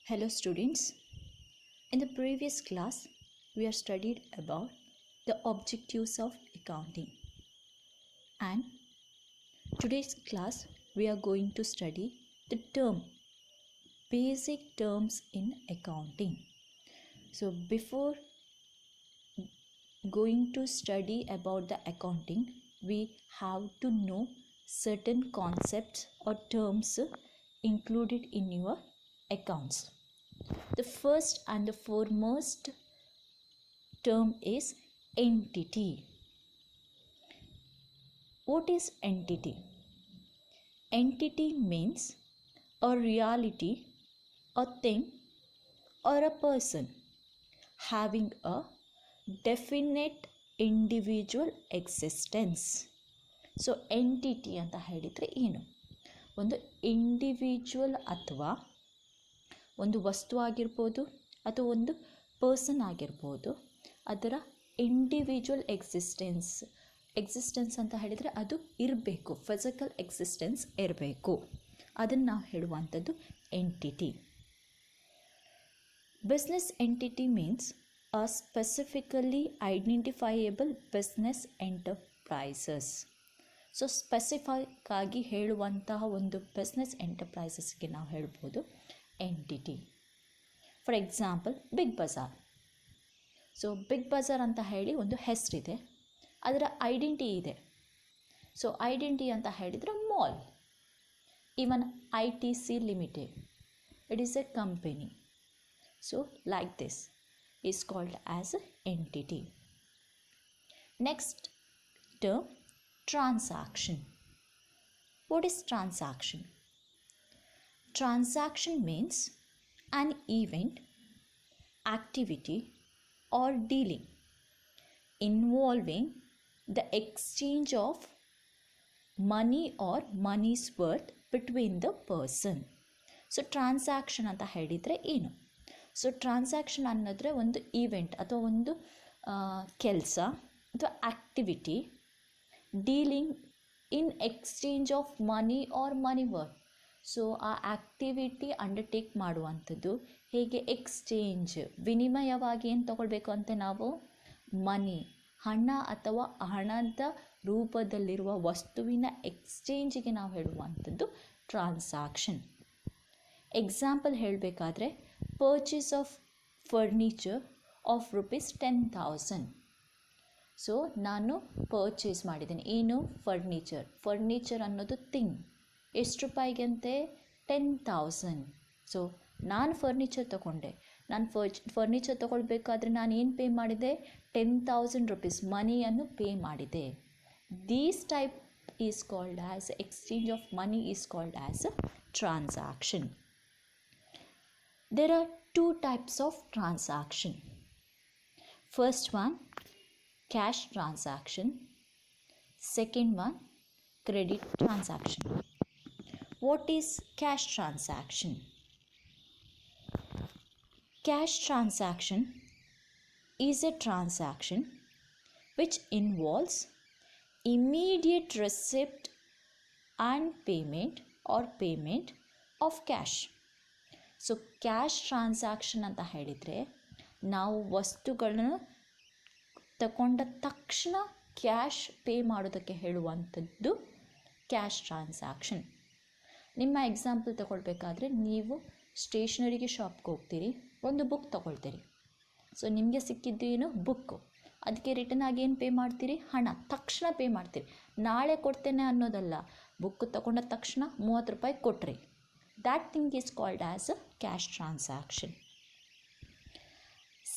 Hello students, in the previous class we have studied about the objectives of accounting, and today's class we are going to study the basic terms in accounting. So before going to study about the accounting, we have to know certain concepts or terms included in your accounts. The first and the foremost term is entity. What is entity? Entity means a reality, a thing, or a person having a definite individual existence. So entity ಅಂತ ಹೇಳಿದರೆ ಏನು? ಒಂದು individual ಅಥವಾ ಒಂದು ವಸ್ತು ಆಗಿರ್ಬೋದು ಅಥವಾ ಒಂದು ಪರ್ಸನ್ ಆಗಿರ್ಬೋದು, ಅದರ ಇಂಡಿವಿಜುವಲ್ ಎಕ್ಸಿಸ್ಟೆನ್ಸ್ ಅಂತ ಹೇಳಿದರೆ ಅದು ಇರಬೇಕು, ಫಿಸಿಕಲ್ ಎಕ್ಸಿಸ್ಟೆನ್ಸ್ ಇರಬೇಕು. ಅದನ್ನು ನಾವು ಹೇಳುವಂಥದ್ದು entity. Business entity means a specifically identifiable business enterprises. So specific ಆಗಿ ಹೇಳುವಂತಹ ಒಂದು ಬಿಸ್ನೆಸ್ ಎಂಟರ್ಪ್ರೈಸಸ್ಗೆ ನಾವು ಹೇಳ್ಬೋದು entity. For example Big Bazaar. So Big Bazaar ಅಂತ ಹೇಳಿ ಒಂದು ಹೆಸರಿದೆ, ಅದರ ಐಡೆಂಟಿ ಇದೆ. ಸೊ ಐಡೆಂಟಿ ಅಂತ ಹೇಳಿದರೆ mall. Even ITC limited, it is A company. So like this is called as A entity. Next term, transaction. What is transaction? Transaction means an event, activity, or dealing involving the exchange of money or money's worth between the person. So transaction ಅಂತ ಹೇಳಿದರೆ ಏನು? So transaction ಅನ್ನೋದ್ರೆ ಒಂದು event ಅಥವಾ ಒಂದು ಕೆಲಸ ಅಥವಾ activity, dealing in exchange of money or money worth. So ಆ activity undertake ಮಾಡುವಂಥದ್ದು ಹೇಗೆ? ಎಕ್ಸ್ಚೇಂಜ್, ವಿನಿಮಯವಾಗಿ ಏನು ತಗೊಳ್ಬೇಕು ಅಂತ ನಾವು ಮನಿ, ಹಣ ಅಥವಾ ಹಣದ ರೂಪದಲ್ಲಿರುವ ವಸ್ತುವಿನ ಎಕ್ಸ್ಚೇಂಜಿಗೆ ನಾವು ಹೇಳುವಂಥದ್ದು ಟ್ರಾನ್ಸಾಕ್ಷನ್. ಎಕ್ಸಾಂಪಲ್ ಹೇಳಬೇಕಾದ್ರೆ purchase of furniture of ₹10,000. So ನಾನು ಪರ್ಚೇಸ್ ಮಾಡಿದ್ದೀನಿ ಏನು? ಫರ್ನಿಚರ್ ಅನ್ನೋದು ಥಿಂಗ್. ಎಷ್ಟು ರೂಪಾಯಿಗಂತೆ? 10,000. ಸೊ ನಾನು ಫರ್ನಿಚರ್ ತೊಗೊಂಡೆ. ನಾನು ಫರ್ನಿಚರ್ ತೊಗೊಳ್ಬೇಕಾದ್ರೆ ನಾನು ಏನು ಪೇ ಮಾಡಿದೆ? ₹10,000 ಮನಿಯನ್ನು ಪೇ ಮಾಡಿದೆ. These type is called as exchange of money is called as a transaction. There are two types of transaction. First one, cash transaction. Second one, credit transaction. What is cash transaction? Cash transaction is a transaction which involves immediate receipt and payment of cash. So cash transaction ಅಂತ ಹೇಳಿದರೆ ನಾವು ವಸ್ತುಗಳನ್ನು ತಗೊಂಡ ತಕ್ಷಣ cash pay ಮಾಡೋದಕ್ಕೆ ಹೇಳುವಂಥದ್ದು cash transaction. ನಿಮ್ಮ example ತಗೊಳ್ಬೇಕಾದ್ರೆ ನೀವು ಸ್ಟೇಷನರಿಗೆ ಶಾಪ್ಗೆ ಹೋಗ್ತೀರಿ, ಒಂದು ಬುಕ್ ತೊಗೊಳ್ತೀರಿ. ಸೊ ನಿಮಗೆ ಸಿಕ್ಕಿದ್ದು ಏನು? ಬುಕ್ಕು. ಅದಕ್ಕೆ ರಿಟರ್ನ್ ಆಗಿ ಏನು ಪೇ ಮಾಡ್ತೀರಿ? ಹಣ. ತಕ್ಷಣ ಪೇ ಮಾಡ್ತೀರಿ, ನಾಳೆ ಕೊಡ್ತೇನೆ ಅನ್ನೋದಲ್ಲ. ಬುಕ್ ತಗೊಂಡ ತಕ್ಷಣ ₹30 ಕೊಟ್ರಿ. That thing is called as a cash transaction.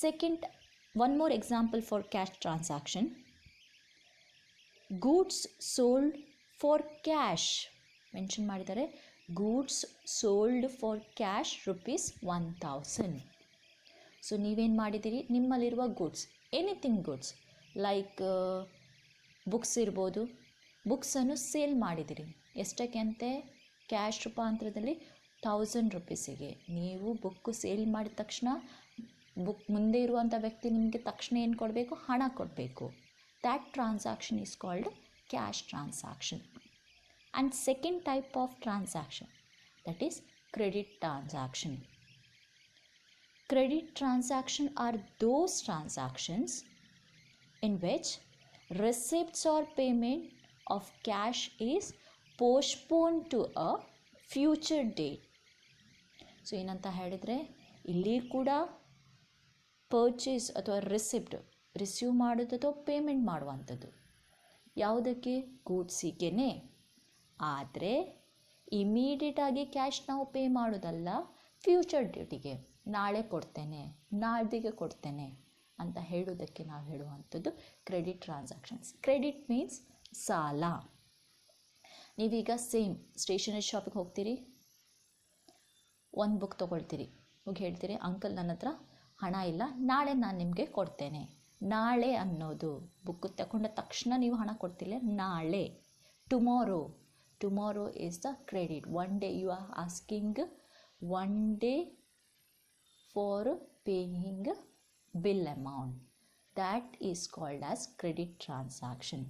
Second, one more example for cash transaction. Goods sold for cash. Mention ಮಾಡಿದ್ದಾರೆ, goods sold for cash ₹1,000. So ನೀವೇನು ಮಾಡಿದ್ದೀರಿ? ನಿಮ್ಮಲ್ಲಿರುವ goods, anything goods like books ಇರ್ಬೋದು, ಬುಕ್ಸನ್ನು sale ಮಾಡಿದ್ದೀರಿ. ಎಷ್ಟಕ್ಕೆ ಅಂತೆ? Cash ರೂಪಾಂತರದಲ್ಲಿ ₹1,000. ನೀವು ಬುಕ್ಕು ಸೇಲ್ ಮಾಡಿದ ತಕ್ಷಣ ಬುಕ್ ಮುಂದೆ ಇರುವಂಥ ವ್ಯಕ್ತಿ ನಿಮಗೆ ತಕ್ಷಣ ಏನು ಕೊಡಬೇಕು? ಹಣ ಕೊಡಬೇಕು. That transaction is called cash transaction. And second type of transaction, that is credit transaction. Credit transactions are those transactions in which receipts or payment of cash is postponed to a future date. So ಏನಂತ ಹೇಳಿದರೆ ಇಲ್ಲಿ ಕೂಡ purchase ಅಥವಾ receive ಮಾಡೋದು ಅಥವಾ payment ಮಾಡುವಂಥದ್ದು ಯಾವುದಕ್ಕೆ, ಗೂಡ್ಸಿಗೆನೇ. ಆದರೆ ಇಮಿಡಿಯೇಟಾಗಿ ಕ್ಯಾಶ್ ನಾವು ಪೇ ಮಾಡೋದಲ್ಲ, ಫ್ಯೂಚರ್ ಡೇಟಿಗೆ, ನಾಳೆ ಕೊಡ್ತೇನೆ, ನಾಡ್ದಿಗೆ ಕೊಡ್ತೇನೆ ಅಂತ ಹೇಳೋದಕ್ಕೆ ನಾವು ಹೇಳುವಂಥದ್ದು ಕ್ರೆಡಿಟ್ ಟ್ರಾನ್ಸಾಕ್ಷನ್ಸ್. ಕ್ರೆಡಿಟ್ ಮೀನ್ಸ್ ಸಾಲ. ನೀವೀಗ ಸೇಮ್ ಸ್ಟೇಷನರಿ ಶಾಪಿಗೆ ಹೋಗ್ತೀರಿ, ಒಂದು ಬುಕ್ ತೊಗೊಳ್ತೀರಿ, ಹೋಗಿ ಹೇಳ್ತೀರಿ ಅಂಕಲ್ ನನ್ನ ಹತ್ರ ಹಣ ಇಲ್ಲ, ನಾಳೆ ನಾನು ನಿಮಗೆ ಕೊಡ್ತೇನೆ. ನಾಳೆ ಅನ್ನೋದು ಬುಕ್ ತಗೊಂಡ ತಕ್ಷಣ ನೀವು ಹಣ ಕೊಡ್ತಿಲ್ಲ, ನಾಳೆ, tomorrow is the credit. One day you are asking one day for paying bill amount. That is called as credit transaction.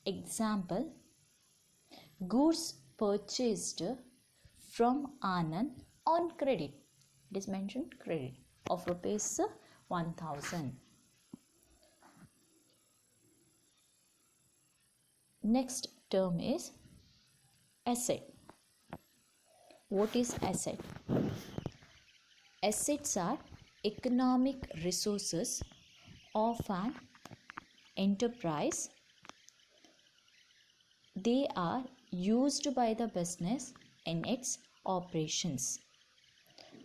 Example, goods purchased from Anand on credit. It is mentioned credit of rupees 1000. Next term is asset. What is asset? Assets are economic resources of an enterprise. They are used by the business in its operations.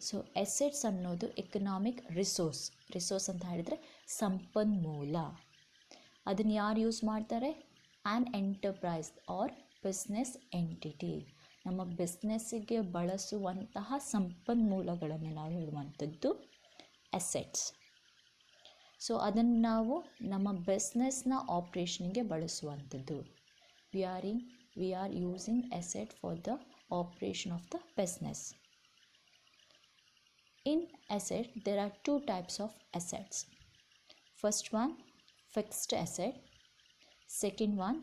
So assets ಅನ್ನೋದು economic resource ಅಂತ ಹೇಳಿದರೆ ಸಂಪನ್ಮೂಲ. ಅದನ್ನು ಯಾರು use ಮಾಡ್ತಾರೆ? An enterprise or business entity. ನಮ್ಮ ಬಿಸ್ನೆಸ್ಸಿಗೆ ಬಳಸುವಂತಹ ಸಂಪನ್ಮೂಲಗಳನ್ನು ನಾವು ಹೇಳುವಂಥದ್ದು ಅಸೆಟ್ಸ್. ಸೊ ಅದನ್ನು ನಾವು ನಮ್ಮ ಬಿಸ್ನೆಸ್ನ ಆಪ್ರೇಷನ್ಗೆ ಬಳಸುವಂಥದ್ದು. We are using asset for the operation of the business. In asset, there are two types of assets. First one, fixed asset. Second one,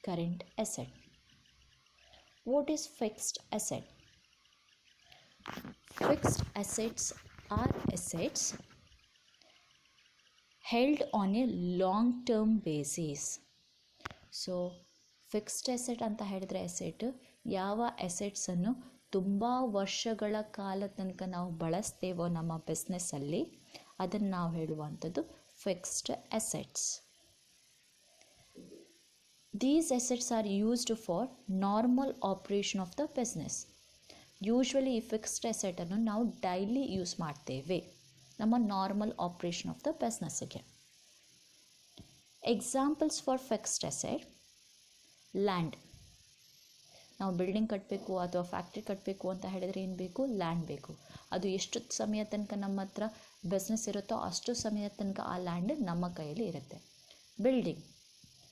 current asset. What is fixed asset? Fixed assets are assets held on a long-term basis. So, fixed asset ಅಂತ ಹೇಳಿದರೆ asset ಯಾವ ಅಸೆಟ್ಸನ್ನು ತುಂಬ ವರ್ಷಗಳ ಕಾಲ ತನಕ ನಾವು ಬಳಸ್ತೇವೋ ನಮ್ಮ ಬಿಸ್ನೆಸ್ಸಲ್ಲಿ, ಅದನ್ನು ನಾವು ಹೇಳುವಂಥದ್ದು fixed assets. These assets are used for normal operation of the business. Usually ಈ ಫಿಕ್ಸ್ಡ್ ಅಸೆಟನ್ನು ನಾವು ಡೈಲಿ ಯೂಸ್ ಮಾಡ್ತೇವೆ ನಮ್ಮ ನಾರ್ಮಲ್ ಆಪ್ರೇಷನ್ ಆಫ್ ದ ಬಿಸ್ನೆಸ್ಸಿಗೆ. Examples for fixed asset: land. ನಾವು ಬಿಲ್ಡಿಂಗ್ ಕಟ್ಟಬೇಕು ಅಥವಾ ಫ್ಯಾಕ್ಟ್ರಿ ಕಟ್ಟಬೇಕು ಅಂತ ಹೇಳಿದರೆ ಏನು ಬೇಕು? ಲ್ಯಾಂಡ್ ಬೇಕು. ಅದು ಎಷ್ಟು ಸಮಯ ತನಕ ನಮ್ಮ ಹತ್ರ ಬಿಸ್ನೆಸ್ ಇರುತ್ತೋ ಅಷ್ಟು ಸಮಯ ತನಕ ಆ ಲ್ಯಾಂಡ್ ನಮ್ಮ ಕೈಯಲ್ಲಿ ಇರುತ್ತೆ. ಬಿಲ್ಡಿಂಗ್,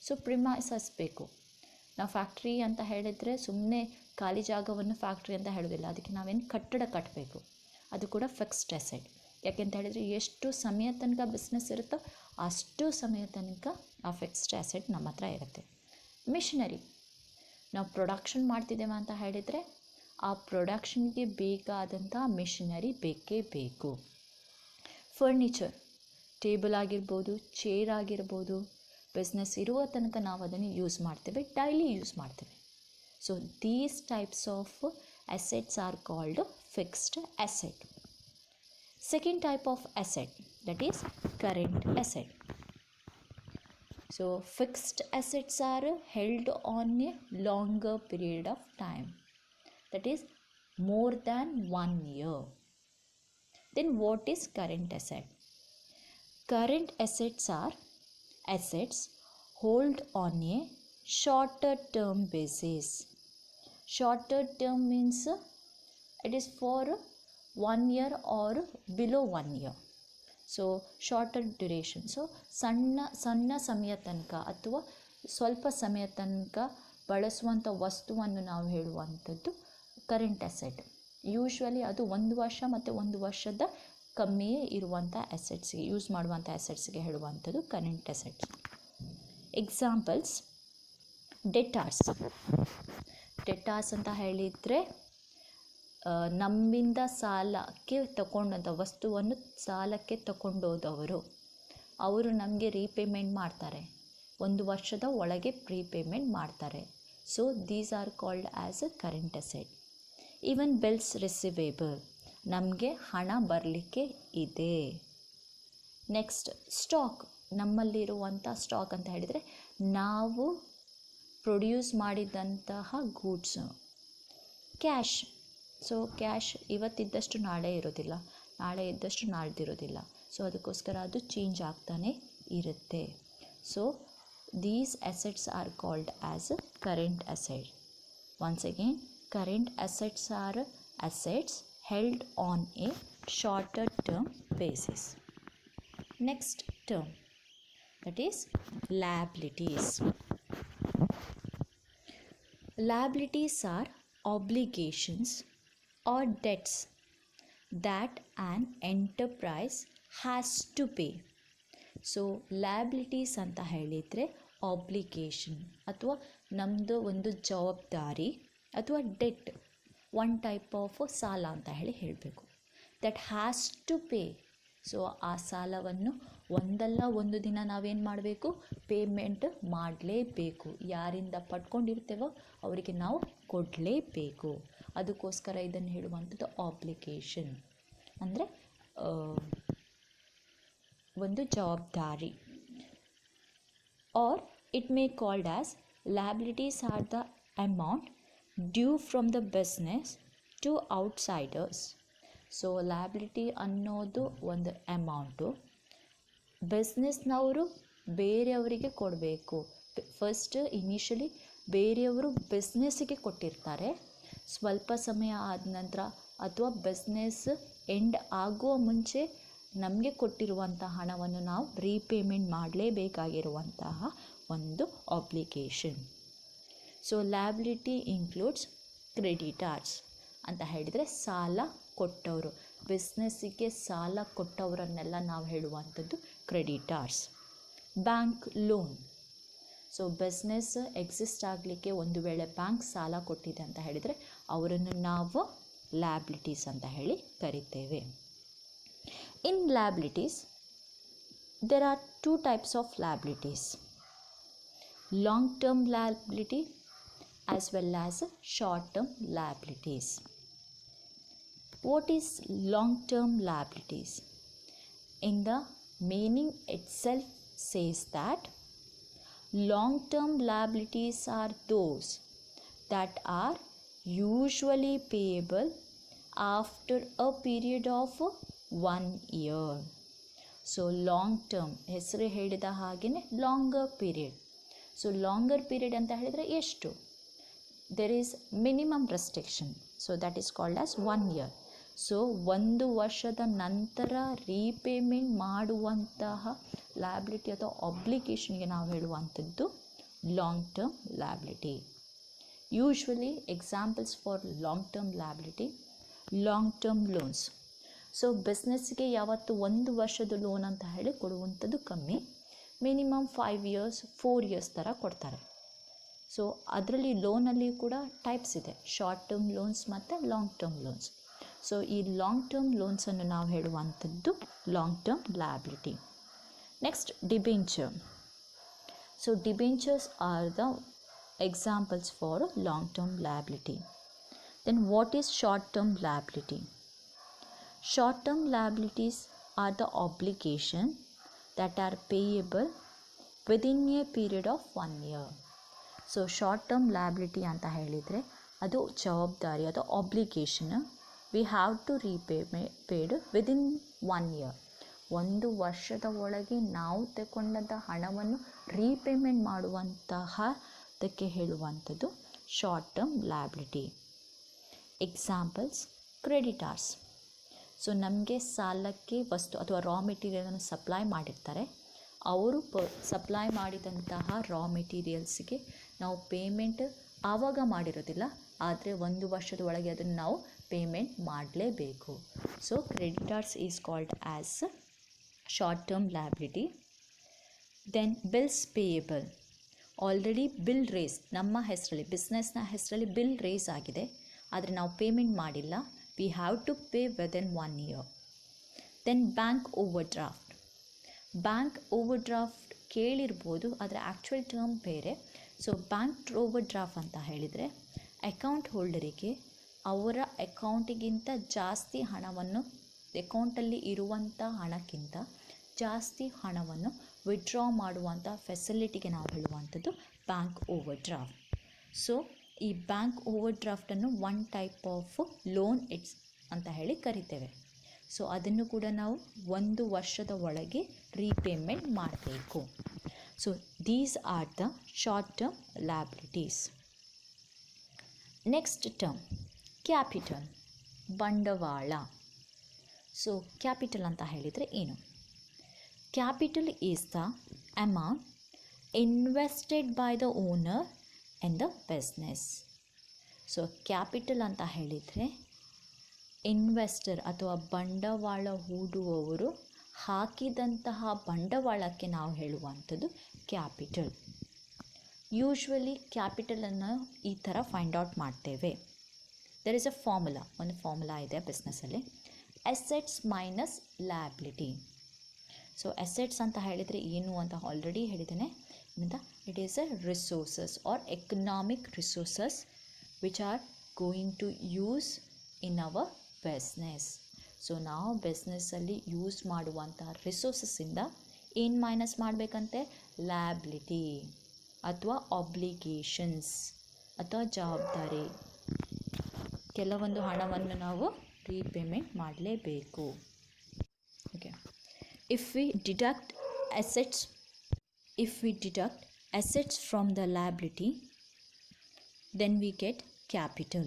ಸೊ ಪ್ರಿಮೈಸಸ್ ಬೇಕು. ನಾವು ಫ್ಯಾಕ್ಟ್ರಿ ಅಂತ ಹೇಳಿದರೆ ಸುಮ್ಮನೆ ಖಾಲಿ ಜಾಗವನ್ನು ಫ್ಯಾಕ್ಟ್ರಿ ಅಂತ ಹೇಳೋದಿಲ್ಲ, ಅದಕ್ಕೆ ನಾವೇನು ಕಟ್ಟಡ ಕಟ್ಟಬೇಕು, ಅದು ಕೂಡ ಫಿಕ್ಸ್ಡ್ ಅಸೆಟ್. ಯಾಕೆಂತ ಹೇಳಿದರೆ ಎಷ್ಟು ಸಮಯ ತನಕ ಬಿಸ್ನೆಸ್ ಇರುತ್ತೋ ಅಷ್ಟು ಸಮಯ ತನಕ ಆ ಫಿಕ್ಸ್ಡ್ ಅಸೆಟ್ ನಮ್ಮ ಹತ್ರ ಇರುತ್ತೆ. ಮಿಷನರಿ, ನಾವು ಪ್ರೊಡಕ್ಷನ್ ಮಾಡ್ತಿದ್ದೇವೆ ಅಂತ ಹೇಳಿದರೆ ಆ ಪ್ರೊಡಕ್ಷನ್ಗೆ ಬೇಕಾದಂಥ ಮಿಷನರಿ ಬೇಕೇ ಬೇಕು. ಫರ್ನಿಚರ್, ಟೇಬಲ್ ಆಗಿರ್ಬೋದು, ಚೇರ್ ಆಗಿರ್ಬೋದು, ಬಿಸ್ನೆಸ್ ಇರುವ ತನಕ ನಾವು ಅದನ್ನು ಯೂಸ್ ಮಾಡ್ತೇವೆ, ಡೈಲಿ ಯೂಸ್ ಮಾಡ್ತೇವೆ. So these types of assets are called fixed asset. Second type of asset, that is current asset. So fixed assets are held on a longer period of time, that is more than 1 year. Then what is current asset? Current assets are assets held on a shorter term basis. Shorter term means it is for 1 year or below 1 year. So shorter duration, so ಸಣ್ಣ ಸಮಯ ತನಕ ಅಥವಾ ಸ್ವಲ್ಪ ಸಮಯ ತನಕ ಬಳಸುವಂಥ ವಸ್ತುವನ್ನು ನಾವು ಹೇಳುವಂಥದ್ದು ಕರೆಂಟ್ ಅಸೆಟ್. ಯೂಶ್ವಲಿ ಅದು 1 ವರ್ಷ ಮತ್ತು 1 ವರ್ಷದ ಕಮ್ಮಿಯೇ ಇರುವಂಥ ಅಸೆಟ್ಸ್ಗೆ, ಯೂಸ್ ಮಾಡುವಂಥ ಅಸೆಟ್ಸ್ಗೆ ಹೇಳುವಂಥದ್ದು ಕರೆಂಟ್ ಅಸೆಟ್ಸ್. ಎಕ್ಸಾಂಪಲ್ಸ್: ಡೆಟಾರ್ಸ್. ಡೆಟಾರ್ಸ್ ಅಂತ ಹೇಳಿದರೆ ನಮ್ಮಿಂದ ಸಾಲಕ್ಕೆ ತಗೊಂಡಂಥ ವಸ್ತುವನ್ನು ಸಾಲಕ್ಕೆ ತಗೊಂಡೋದವರು ಅವರು ನಮಗೆ ರೀಪೇಮೆಂಟ್ ಮಾಡ್ತಾರೆ, 1 ವರ್ಷದ ಒಳಗೆ ಪ್ರೀಪೇಮೆಂಟ್ ಮಾಡ್ತಾರೆ. So these are called as a current asset. Even bills receivable, ನಮಗೆ ಹಣ ಬರಲಿಕ್ಕೆ ಇದೆ. ನೆಕ್ಸ್ಟ್ ಸ್ಟಾಕ್, ನಮ್ಮಲ್ಲಿರುವಂಥ ಸ್ಟಾಕ್ ಅಂತ ಹೇಳಿದರೆ ನಾವು ಪ್ರೊಡ್ಯೂಸ್ ಮಾಡಿದಂತಹ ಗೂಡ್ಸು. ಕ್ಯಾಶ್, ಸೊ ಕ್ಯಾಶ್ ಇವತ್ತಿದ್ದಷ್ಟು ನಾಳೆ ಇರೋದಿಲ್ಲ, ನಾಳೆ ಇದ್ದಷ್ಟು ನಾಳ್ದಿರೋದಿಲ್ಲ. ಸೊ ಅದಕ್ಕೋಸ್ಕರ ಅದು ಚೇಂಜ್ ಆಗ್ತಾನೆ ಇರುತ್ತೆ. So these assets are called as a current asset. Once again, current assets are assets held on a shorter term basis. Next term, that is liabilities. Liabilities are obligations or debts that an enterprise has to pay. So liabilities ಅಂತ ಹೇಳಿದರೆ obligation ಅಥವಾ ನಮ್ಮದು ಒಂದು ಜವಾಬ್ದಾರಿ ಅಥವಾ debt, one type of ಸಾಲ ಅಂತ ಹೇಳಬೇಕು. That has to pay. So ಆ ಸಾಲವನ್ನು ಒಂದಲ್ಲ ಒಂದು ದಿನ ನಾವೇನು ಮಾಡಬೇಕು, ಪೇಮೆಂಟ್ ಮಾಡಲೇಬೇಕು. ಯಾರಿಂದ ಪಡ್ಕೊಂಡಿರ್ತೇವೋ ಅವರಿಗೆ ನಾವು ಕೊಡಲೇಬೇಕು. ಅದಕ್ಕೋಸ್ಕರ ಇದನ್ನು ಹೇಳುವಂಥದ್ದು ಆಬ್ಲಿಗೇಷನ್ ಅಂದರೆ ಒಂದು ಜವಾಬ್ದಾರಿ. Or it may called as liabilities or the amount due from the business to outsiders. So liability ಅನ್ನೋದು ಒಂದು ಅಮೌಂಟು ಬಿಸ್ನೆಸ್ನವರು ಬೇರೆಯವರಿಗೆ ಕೊಡಬೇಕು. ಫಸ್ಟ್ ಇನಿಷಿಯಲಿ ಬೇರೆಯವರು ಬಿಸ್ನೆಸ್ಸಿಗೆ ಕೊಟ್ಟಿರ್ತಾರೆ, ಸ್ವಲ್ಪ ಸಮಯ ಆದ ನಂತರ ಅಥವಾ ಬಿಸ್ನೆಸ್ ಎಂಡ್ ಆಗುವ ಮುಂಚೆ ನಮಗೆ ಕೊಟ್ಟಿರುವಂಥ ಹಣವನ್ನು ನಾವು ರೀಪೇಮೆಂಟ್ ಮಾಡಲೇಬೇಕಾಗಿರುವಂತಹ ಒಂದು obligation. So liability includes creditors ಅಂತ ಹೇಳಿದರೆ ಸಾಲ ಕೊಟ್ಟವರು, ಬಿಸ್ನೆಸ್ಸಿಗೆ ಸಾಲ ಕೊಟ್ಟವರನ್ನೆಲ್ಲ ನಾವು ಹೇಳುವಂಥದ್ದು creditors. Bank loan, so business exist ಆಗಲಿಕ್ಕೆ ಒಂದು ವೇಳೆ ಬ್ಯಾಂಕ್ ಸಾಲ ಕೊಟ್ಟಿದೆ ಅಂತ ಹೇಳಿದರೆ ಅವರನ್ನು ನಾವು ಲಯಬಿಲಿಟೀಸ್ ಅಂತ ಹೇಳಿ ಕರಿತೇವೆ. In liabilities, there are two types of liabilities: long-term liability as well as short-term liabilities. What is long-term liabilities? In the meaning itself says that long-term liabilities are those that are usually payable after a period of 1 year. So long term ಹೆಸರು ಹೇಳಿದ ಹಾಗೆಯೇ longer period. So longer period ಅಂತ ಹೇಳಿದರೆ ಎಷ್ಟು? There is minimum restriction, so that is called as 1 year. So 1 ವರ್ಷದ ನಂತರ repayment ಮಾಡುವಂತಹ liability ಅಥವಾ ಆಬ್ಲಿಗೇಷನ್ಗೆ ನಾವು ಹೇಳುವಂಥದ್ದು long term liability. Usually examples for long term liability: long term loans. So ಬಿಸ್ನೆಸ್ಗೆ ಯಾವತ್ತು 1 ವರ್ಷದ ಲೋನ್ ಅಂತ ಹೇಳಿ ಕೊಡುವಂಥದ್ದು ಕಮ್ಮಿ, ಮಿನಿಮಮ್ 5 years 4 years ಥರ ಕೊಡ್ತಾರೆ. ಸೊ ಅದರಲ್ಲಿ ಲೋನಲ್ಲಿ ಕೂಡ ಟೈಪ್ಸ್ ಇದೆ, ಶಾರ್ಟ್ ಟರ್ಮ್ ಲೋನ್ಸ್ ಮತ್ತು ಲಾಂಗ್ ಟರ್ಮ್ ಲೋನ್ಸ್. ಸೊ ಈ ಲಾಂಗ್ ಟರ್ಮ್ ಲೋನ್ಸನ್ನು ನಾವು ಹೇಳುವಂಥದ್ದು long term liability. Next debenture. So debentures are the examples for long term liability. Then what is short term liability? Short-term liabilities are the obligation that are payable within a period of 1 year. So short term liability ಅಂತ ಹೇಳಿದರೆ ಅದು ಜವಾಬ್ದಾರಿ ಅದು obligation. We have to paid within 1 year. 1 ವರ್ಷದ ಒಳಗೆ ನಾವು ತಗೊಂಡಂಥ ಹಣವನ್ನು repayment ಮಾಡುವಂತಹದಕ್ಕೆ ಹೇಳುವಂಥದ್ದು short term liability. Examples: creditors. So ನಮಗೆ ಸಾಲಕ್ಕೆ ವಸ್ತು ಅಥವಾ ರಾ ಮೆಟೀರಿಯಲನ್ನು ಸಪ್ಲೈ ಮಾಡಿರ್ತಾರೆ, ಅವರು ಸಪ್ಲೈ ಮಾಡಿದಂತಹ ರಾ ಮೆಟೀರಿಯಲ್ಸ್ಗೆ ನಾವು ಪೇಮೆಂಟ್ ಆವಾಗ ಮಾಡಿರೋದಿಲ್ಲ, ಆದರೆ 1 ವರ್ಷದ ಒಳಗೆ ಅದನ್ನು ನಾವು ಪೇಮೆಂಟ್ ಮಾಡಲೇಬೇಕು. So creditors is called as short term liability. Then bills payable. Already bill raise ನಮ್ಮ ಹೆಸರಲ್ಲಿ, ಬಿಸ್ನೆಸ್ನ ಹೆಸರಲ್ಲಿ ಬಿಲ್ ರೇಸ್ ಆಗಿದೆ, ಆದರೆ ನಾವು ಪೇಮೆಂಟ್ ಮಾಡಿಲ್ಲ, We have to pay within 1 year. Then bank overdraft. Bank overdraft ಕೇಳಿರ್ಬೋದು, ಅದರ ಆ್ಯಕ್ಚುಯಲ್ ಟರ್ಮ್ ಬೇರೆ. ಸೊ ಬ್ಯಾಂಕ್ ಓವರ್ಡ್ರಾಫ್ಟ್ ಅಂತ ಹೇಳಿದರೆ ಅಕೌಂಟ್ ಹೋಲ್ಡರಿಗೆ ಅವರ ಅಕೌಂಟಿಗಿಂತ ಜಾಸ್ತಿ ಹಣವನ್ನು, ಅಕೌಂಟಲ್ಲಿ ಇರುವಂಥ ಹಣಕ್ಕಿಂತ ಜಾಸ್ತಿ ಹಣವನ್ನು ವಿಡ್ರಾ ಮಾಡುವಂಥ ಫೆಸಿಲಿಟಿಗೆ ನಾವು ಹೇಳುವಂಥದ್ದು ಬ್ಯಾಂಕ್ ಓವರ್ಡ್ರಾಫ್ಟ್. ಸೊ ಈ ಬ್ಯಾಂಕ್ ಓವರ್ಡ್ರಾಫ್ಟನ್ನು ಒನ್ ಟೈಪ್ ಆಫ್ ಲೋನ್ ಅಂತ ಹೇಳಿ ಕರಿತೇವೆ. ಸೊ ಅದನ್ನು ಕೂಡ ನಾವು 1 ವರ್ಷದ ಒಳಗೆ ರೀಪೇಮೆಂಟ್ ಮಾಡಬೇಕು. So these are the short term liabilities. Next term capital, ಬಂಡವಾಳ. ಸೊ ಕ್ಯಾಪಿಟಲ್ ಅಂತ ಹೇಳಿದರೆ ಏನು? Capital is the amount invested by the owner in the business. So capital ಅಂತ ಹೇಳಿದರೆ ಇನ್ವೆಸ್ಟರ್ ಅಥವಾ ಬಂಡವಾಳ ಹೂಡುವವರು ಹಾಕಿದಂತಹ ಬಂಡವಾಳಕ್ಕೆ ನಾವು ಹೇಳುವಂಥದ್ದು ಕ್ಯಾಪಿಟಲ್. ಯೂಶ್ವಲಿ ಕ್ಯಾಪಿಟಲನ್ನು ಈ ಥರ ಫೈಂಡ್ ಔಟ್ ಮಾಡ್ತೇವೆ. ದೆರ್ ಇಸ್ ಒಂದು ಫಾರ್ಮುಲಾ ಇದೆ ಬಿಸ್ನೆಸ್ಸಲ್ಲಿ, assets minus liability. So assets ಅಂತ ಹೇಳಿದರೆ ಏನು ಅಂತ ಆಲ್ರೆಡಿ ಹೇಳಿದ್ದೇನೆ. It is a resources are economic resources which are going to use in our business. So ನಾವು ಬಿಸ್ನೆಸ್ಸಲ್ಲಿ ಯೂಸ್ ಮಾಡುವಂಥ ರಿಸೋರ್ಸಸ್ಸಿಂದ ಏನು ಮೈನಸ್ ಮಾಡಬೇಕಂತೆ? ಲಯಬಿಲಿಟಿ ಅಥವಾ ಆಬ್ಲಿಗೇಷನ್ಸ್ ಅಥವಾ ಜವಾಬ್ದಾರಿ, ಕೆಲವೊಂದು ಹಣವನ್ನು ನಾವು ರೀಪೇಮೆಂಟ್ ಮಾಡಲೇಬೇಕು. Okay, if we deduct assets from the liability, then we get capital.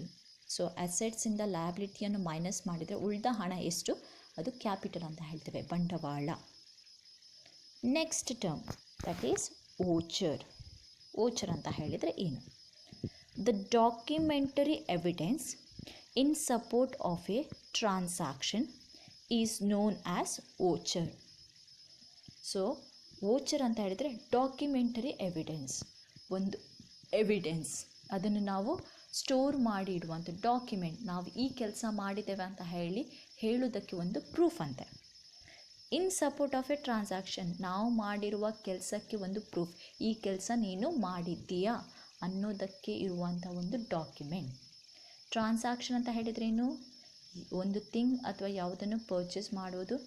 So ಅಸೆಟ್ಸಿಂದ ಲಯಬಿಲಿಟಿಯನ್ನು minus ಮಾಡಿದರೆ ಉಳಿದ ಹಣ ಎಷ್ಟು? ಅದು ಕ್ಯಾಪಿಟಲ್ ಅಂತ ಹೇಳ್ತೇವೆ, ಬಂಡವಾಳ. Next term that is voucher. Voucher ಅಂತ ಹೇಳಿದರೆ ಏನು? The documentary evidence in support of A transaction is known as voucher. So voucher ಅಂತ ಹೇಳಿದರೆ ಡಾಕ್ಯುಮೆಂಟರಿ ಎವಿಡೆನ್ಸ್, ಒಂದು ಎವಿಡೆನ್ಸ್, ಅದನ್ನು ನಾವು ಸ್ಟೋರ್ ಮಾಡಿ ಇಡುವಂಥ ಡಾಕ್ಯುಮೆಂಟ್, ನಾವು ಈ ಕೆಲಸ ಮಾಡಿದ್ದೇವೆ ಅಂತ ಹೇಳೋದಕ್ಕೆ ಒಂದು ಪ್ರೂಫ್ ಅಂತೆ. In support of A transaction, ನಾವು ಮಾಡಿರುವ ಕೆಲಸಕ್ಕೆ ಒಂದು ಪ್ರೂಫ್, ಈ ಕೆಲಸ ನೀನು ಮಾಡಿದ್ದೀಯಾ ಅನ್ನೋದಕ್ಕೆ ಇರುವಂಥ ಒಂದು ಡಾಕ್ಯುಮೆಂಟ್. ಟ್ರಾನ್ಸಾಕ್ಷನ್ ಅಂತ ಹೇಳಿದ್ರೇನು? ಒಂದು ಥಿಂಗ್ ಅಥವಾ ಯಾವುದನ್ನು ಪರ್ಚೇಸ್ ಮಾಡೋದು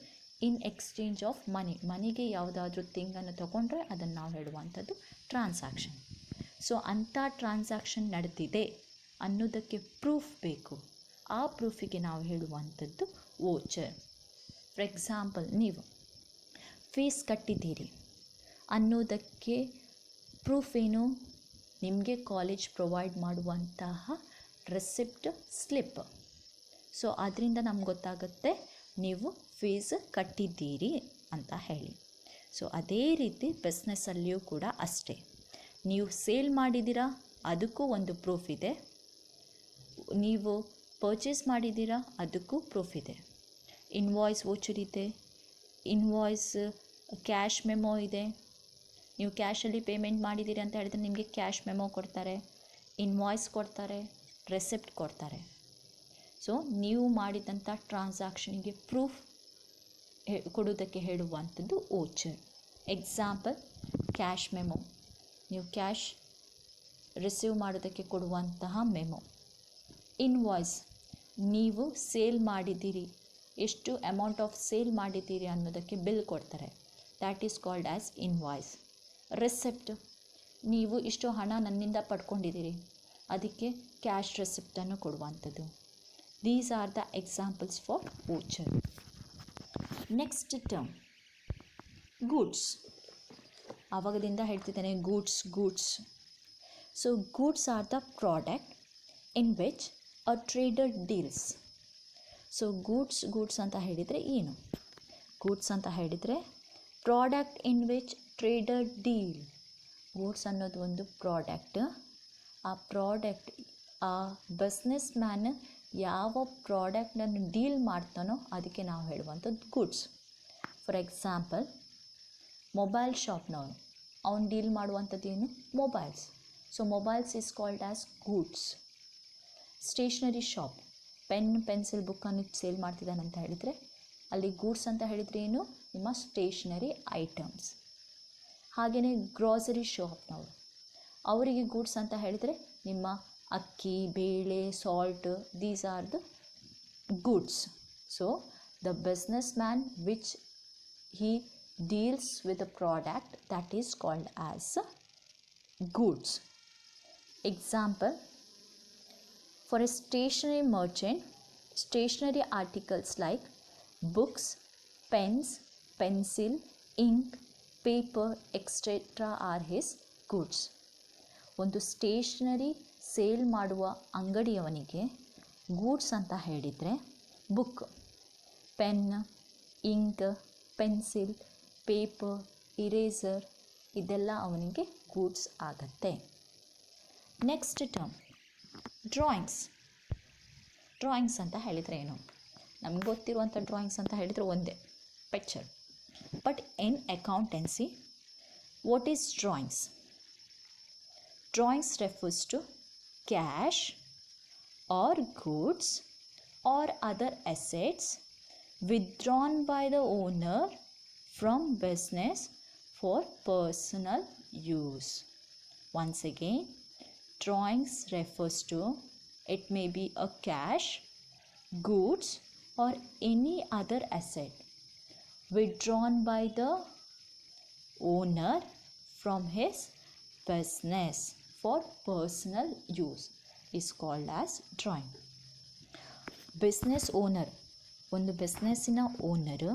ಇನ್ ಎಕ್ಸ್ಚೇಂಜ್ ಆಫ್ ಮನಿಗೆ ಯಾವುದಾದ್ರೂ ಥಿಂಗನ್ನು ತಗೊಂಡ್ರೆ ಅದನ್ನು ನಾವು ಹೇಳುವಂಥದ್ದು ಟ್ರಾನ್ಸಾಕ್ಷನ್. ಸೊ ಅಂಥ ಟ್ರಾನ್ಸಾಕ್ಷನ್ ನಡೆದಿದೆ ಅನ್ನೋದಕ್ಕೆ ಪ್ರೂಫ್ ಬೇಕು. ಆ ಪ್ರೂಫಿಗೆ ನಾವು ಹೇಳುವಂಥದ್ದು ವೋಚರ್. ಫಾರ್ ಎಕ್ಸಾಂಪಲ್, ನೀವು ಫೀಸ್ ಕಟ್ಟಿದ್ದೀರಿ ಅನ್ನೋದಕ್ಕೆ ಪ್ರೂಫ್ ಏನು? ನಿಮಗೆ ಕಾಲೇಜ್ ಪ್ರೊವೈಡ್ ಮಾಡುವಂತಹ ರೆಸಿಪ್ಟ್ ಸ್ಲಿಪ್. ಸೊ ಅದರಿಂದ ನಮ್ಗೆ ಗೊತ್ತಾಗುತ್ತೆ ನೀವು ಫೀಸ್ ಕಟ್ಟಿದ್ದೀರಿ ಅಂತ ಹೇಳಿ. ಸೊ ಅದೇ ರೀತಿ ಬಿಸ್ನೆಸ್ಸಲ್ಲಿಯೂ ಕೂಡ ಅಷ್ಟೇ, ನೀವು ಸೇಲ್ ಮಾಡಿದ್ದೀರಾ ಅದಕ್ಕೂ ಒಂದು ಪ್ರೂಫ್ ಇದೆ, ನೀವು ಪರ್ಚೇಸ್ ಮಾಡಿದ್ದೀರಾ ಅದಕ್ಕೂ ಪ್ರೂಫ್ ಇದೆ. ಇನ್ವಾಯ್ಸ್ ವೋಚರ್ ಇದೆ, ಇನ್ವಾಯ್ಸ್ ಕ್ಯಾಶ್ ಮೆಮೊ ಇದೆ. ನೀವು ಕ್ಯಾಶಲ್ಲಿ ಪೇಮೆಂಟ್ ಮಾಡಿದ್ದೀರಿ ಅಂತ ಹೇಳಿದ್ರೆ ನಿಮಗೆ ಕ್ಯಾಶ್ ಮೆಮೊ ಕೊಡ್ತಾರೆ, ಇನ್ವಾಯ್ಸ್ ಕೊಡ್ತಾರೆ, ರೆಸಿಪ್ಟ್ ಕೊಡ್ತಾರೆ. ಸೊ ನೀವು ಮಾಡಿದಂಥ ಟ್ರಾನ್ಸಾಕ್ಷನಿಗೆ ಪ್ರೂಫ್ ಕೊಡೋದಕ್ಕೆ ಹೇಳುವಂಥದ್ದು ವೋಚರ್. ಎಕ್ಸಾಂಪಲ್, ಕ್ಯಾಶ್ ಮೆಮೊ, ನೀವು ಕ್ಯಾಶ್ ರಿಸೀವ್ ಮಾಡೋದಕ್ಕೆ ಕೊಡುವಂತಹ ಮೆಮೊ. ಇನ್ವಾಯ್ಸ್, ನೀವು ಸೇಲ್ ಮಾಡಿದ್ದೀರಿ, ಎಷ್ಟು ಅಮೌಂಟ್ ಆಫ್ ಸೇಲ್ ಮಾಡಿದ್ದೀರಿ ಅನ್ನೋದಕ್ಕೆ ಬಿಲ್ ಕೊಡ್ತಾರೆ, that is called as invoice. Receipt, ನೀವು ಇಷ್ಟು ಹಣ ನನ್ನಿಂದ ಪಡ್ಕೊಂಡಿದ್ದೀರಿ, ಅದಕ್ಕೆ ಕ್ಯಾಶ್ ರೆಸಿಪ್ಟನ್ನು ಕೊಡುವಂಥದ್ದು. These are the examples for voucher. Next term goods. ಆವಾಗದಿಂದ ಹೇಳ್ತಿದ್ದೇನೆ goods. So goods are the product in which a trader deals. So goods ಅಂತ ಹೇಳಿದರೆ ಏನು? ಗೂಡ್ಸ್ ಅಂತ ಹೇಳಿದರೆ product in which trader deal. Goods ಅನ್ನೋದು ಒಂದು ಪ್ರಾಡಕ್ಟ್. ಆ ಬಿಸ್ನೆಸ್ ಮ್ಯಾನ್ ಯಾವ ಪ್ರಾಡಕ್ಟನ್ನು ಡೀಲ್ ಮಾಡ್ತಾನೋ ಅದಕ್ಕೆ ನಾವು ಹೇಳುವಂಥದ್ದು ಗೂಡ್ಸ್. ಫಾರ್ ಎಕ್ಸಾಂಪಲ್, ಮೊಬೈಲ್ ಶಾಪ್ನವನು ಅವನು ಡೀಲ್ ಮಾಡುವಂಥದ್ದು ಏನು? Mobiles. So mobiles is called as goods. Stationery shop, pen pencil ಬುಕ್ಕನ್ನು ಸೇಲ್ ಮಾಡ್ತಿದ್ದಾನಂತ ಹೇಳಿದರೆ ಅಲ್ಲಿ ಗೂಡ್ಸ್ ಅಂತ ಹೇಳಿದರೆ ಏನು, ನಿಮ್ಮ ಸ್ಟೇಷನರಿ ಐಟಮ್ಸ್. ಹಾಗೆಯೇ ಗ್ರಾಸರಿ ಶಾಪ್ನವರು, ಅವರಿಗೆ ಗೂಡ್ಸ್ ಅಂತ ಹೇಳಿದರೆ ನಿಮ್ಮ ಅಕ್ಕಿ, ಬೇಳೆ, salt, these are the goods. So the businessman which he deals with a product, that is called as goods. Example, for a stationery merchant, stationery articles like books, pens, pencil, ink, paper, etc. are his goods. ಒಂದು stationery sale ಮಾಡುವ ಅಂಗಡಿಯವನಿಗೆ goods ಅಂತ ಹೇಳಿದರೆ book, pen, ink, pencil, paper, eraser ಇದೆಲ್ಲ ಅವನಿಗೆ goods ಆಗತ್ತೆ. Next term drawings. Drawings ಅಂತ ಹೇಳಿದರೆ ಏನು, ನಮ್ಗೆ ಗೊತ್ತಿರುವಂಥ ಡ್ರಾಯಿಂಗ್ಸ್ ಅಂತ ಹೇಳಿದರೆ ಒಂದೇ, picture. But in accountancy, what is drawings? Drawings refers to cash or goods or other assets withdrawn by the owner from business for personal use. Once again, drawings refers to, it may be a cash, goods or any other asset withdrawn by the owner from his business for personal use is called as drawing. Business owner, ಒಂದು ಬಿಸ್ನೆಸ್ಸಿನ owner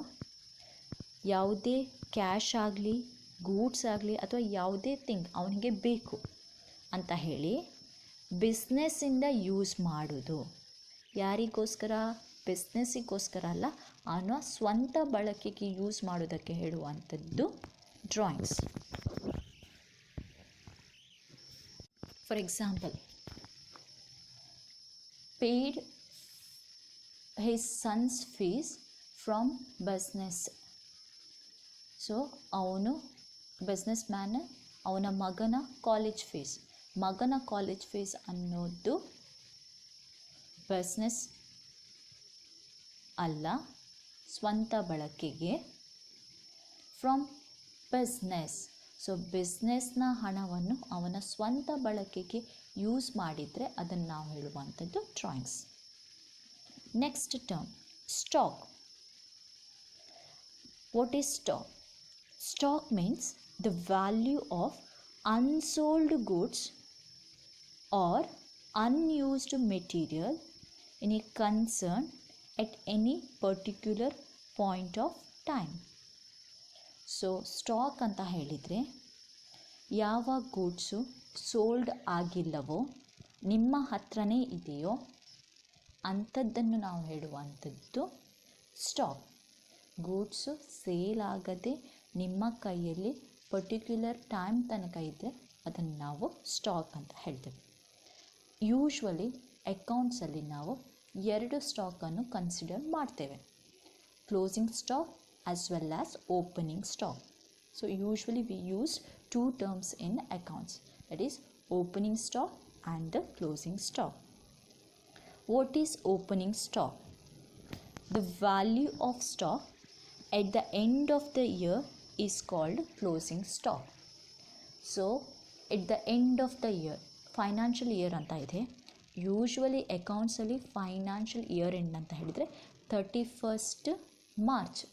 ಯಾವುದೇ cash ಆಗಲಿ, goods ಆಗಲಿ ಅಥವಾ ಯಾವುದೇ thing ಅವನಿಗೆ ಬೇಕು ಅಂತ ಹೇಳಿ ಬಿಸ್ನೆಸ್ಸಿಂದ ಯೂಸ್ ಮಾಡೋದು. ಯಾರಿಗೋಸ್ಕರ? ಬಿಸ್ನೆಸ್ಸಿಗೋಸ್ಕರ ಅಲ್ಲ, ಅವನ ಸ್ವಂತ ಬಳಕೆಗೆ ಯೂಸ್ ಮಾಡೋದಕ್ಕೆ ಹೇಳುವಂಥದ್ದು drawings. For example, paid his son's fees from business. So ಅವನು ಬಿಸ್ನೆಸ್ ಮ್ಯಾನ್, ಅವನ ಮಗನ ಕಾಲೇಜ್ ಫೀಸ್, ಮಗನ ಕಾಲೇಜ್ ಫೀಸ್ ಅನ್ನೋದು ಬಿಸ್ನೆಸ್ ಅಲ್ಲ, ಸ್ವಂತ ಬಳಕೆಗೆ. ಫ್ರಮ್ ಬಿಸ್ನೆಸ್, ಸೊ ಬಿಸ್ನೆಸ್ನ ಹಣವನ್ನು ಅವನ ಸ್ವಂತ ಬಳಕೆಗೆ ಯೂಸ್ ಮಾಡಿದರೆ ಅದನ್ನು ನಾವು ಹೇಳುವಂಥದ್ದು drawings. Next term stock. What is stock? Stock means the value of unsold goods or unused material in a concern at any particular point of time. So stock ಅಂತ ಹೇಳಿದರೆ ಯಾವ ಗೂಡ್ಸು ಸೋಲ್ಡ್ ಆಗಿಲ್ಲವೋ, ನಿಮ್ಮ ಹತ್ರನೇ ಇದೆಯೋ ಅಂಥದ್ದನ್ನು ನಾವು ಹೇಳುವಂಥದ್ದು ಸ್ಟಾಕ್. ಗೂಡ್ಸು ಸೇಲ್ ಆಗದೆ ನಿಮ್ಮ ಕೈಯಲ್ಲಿ ಪರ್ಟಿಕ್ಯುಲರ್ ಟೈಮ್ ತನಕ ಇದ್ದರೆ ಅದನ್ನು ನಾವು ಸ್ಟಾಕ್ ಅಂತ ಹೇಳ್ತೇವೆ. ಯೂಶ್ವಲಿ ಅಕೌಂಟ್ಸಲ್ಲಿ ನಾವು 2 ಸ್ಟಾಕನ್ನು ಕನ್ಸಿಡರ್ ಮಾಡ್ತೇವೆ, closing stock as well as opening stock. So usually we use 2 terms in accounts, that is opening stock and the closing stock. What is opening stock? The value of stock at the end of the year is called closing stock. So at the end of the year, financial year ಅಂತ ಇದೆ, usually ಅಕೌಂಟ್ಸಲ್ಲಿ financial year end ಅಂತ ಹೇಳಿದರೆ 31st March.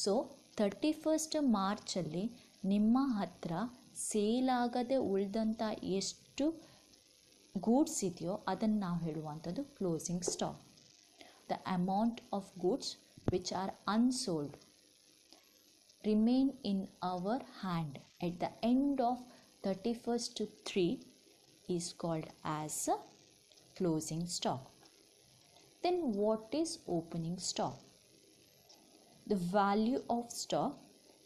So 31st ಮಾರ್ಚಲ್ಲಿ ನಿಮ್ಮ ಹತ್ರ ಸೇಲಾಗದೆ ಉಳಿದಂಥ ಎಷ್ಟು goods ಇದೆಯೋ ಅದನ್ನು ನಾವು ಹೇಳುವಂಥದ್ದು closing stock. The amount of goods which are unsold remain in our hand at the end of 31st/3 is called as closing stock. Then what is opening stock? The value of stock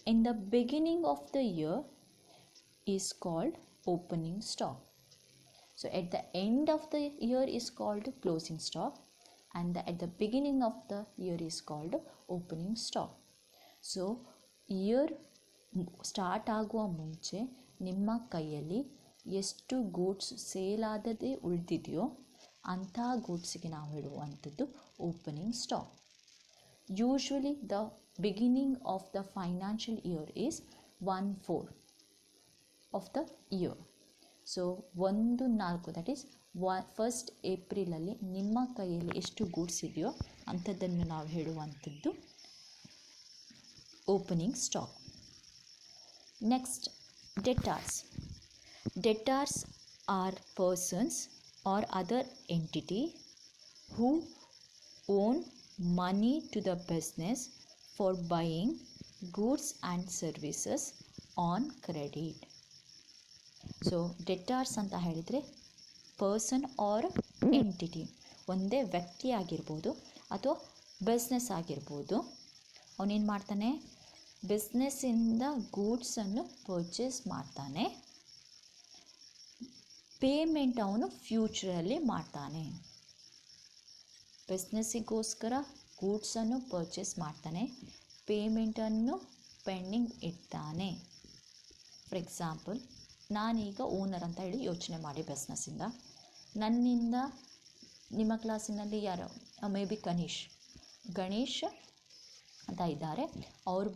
in the beginning of the year is called opening stock. So at the end of the year is called closing stock and at the beginning of the year is called opening stock. So year start ಆಗುವ ಮುಂಚೆ ನಿಮ್ಮ ಕೈಯಲ್ಲಿ ಎಷ್ಟು goods sale ಆದದೇ ಉಳಿದಿದೆಯೋ ಅಂಥ ಗೂಡ್ಸಿಗೆ ನಾವು ಹೇಳುವಂಥದ್ದು opening stock. Usually the beginning of the financial year is 1/4 of the year. So 1/4 that is 1st ಏಪ್ರಿಲಲ್ಲಿ ನಿಮ್ಮ ಕೈಯಲ್ಲಿ ಎಷ್ಟು ಗೂಡ್ಸ್ ಇದೆಯೋ ಅಂಥದ್ದನ್ನು ನಾವು ಹೇಳುವಂಥದ್ದು opening stock. Next, debtors. Debtors are persons or other entity who own money to the business for buying goods and services on credit. So debtors ಅಂತ ಹೇಳಿದರೆ ಪರ್ಸನ್ ಆರ್ ಎಂಟಿಟಿ, ಒಂದೇ ವ್ಯಕ್ತಿ ಆಗಿರ್ಬೋದು ಅಥವಾ ಬಿಸ್ನೆಸ್ ಆಗಿರ್ಬೋದು. ಅವನೇನು ಮಾಡ್ತಾನೆ, ಬಿಸ್ನೆಸ್ಸಿಂದ ಗೂಡ್ಸನ್ನು ಪರ್ಚೇಸ್ ಮಾಡ್ತಾನೆ, ಪೇಮೆಂಟ್ ಅವನು ಫ್ಯೂಚರಲ್ಲಿ ಮಾಡ್ತಾನೆ. ಬಿಸ್ನೆಸ್ಸಿಗೋಸ್ಕರ ಗೂಡ್ಸನ್ನು ಪರ್ಚೇಸ್ ಮಾಡ್ತಾನೆ, ಪೇಮೆಂಟನ್ನು ಪೆಂಡಿಂಗ್ ಇಡ್ತಾನೆ. ಫಾರ್ ಎಕ್ಸಾಂಪಲ್, ನಾನೀಗ ಓನರ್ ಅಂತ ಹೇಳಿ ಯೋಚನೆ ಮಾಡಿ ಬಿಸ್ನೆಸ್ಸಿಂದ, ನನ್ನಿಂದ ನಿಮ್ಮ ಕ್ಲಾಸಿನಲ್ಲಿ ಯಾರು ಮೇ ಬಿ ಗಣೇಶ್ ಅಂತ ಇದ್ದಾರೆ, ಅವರು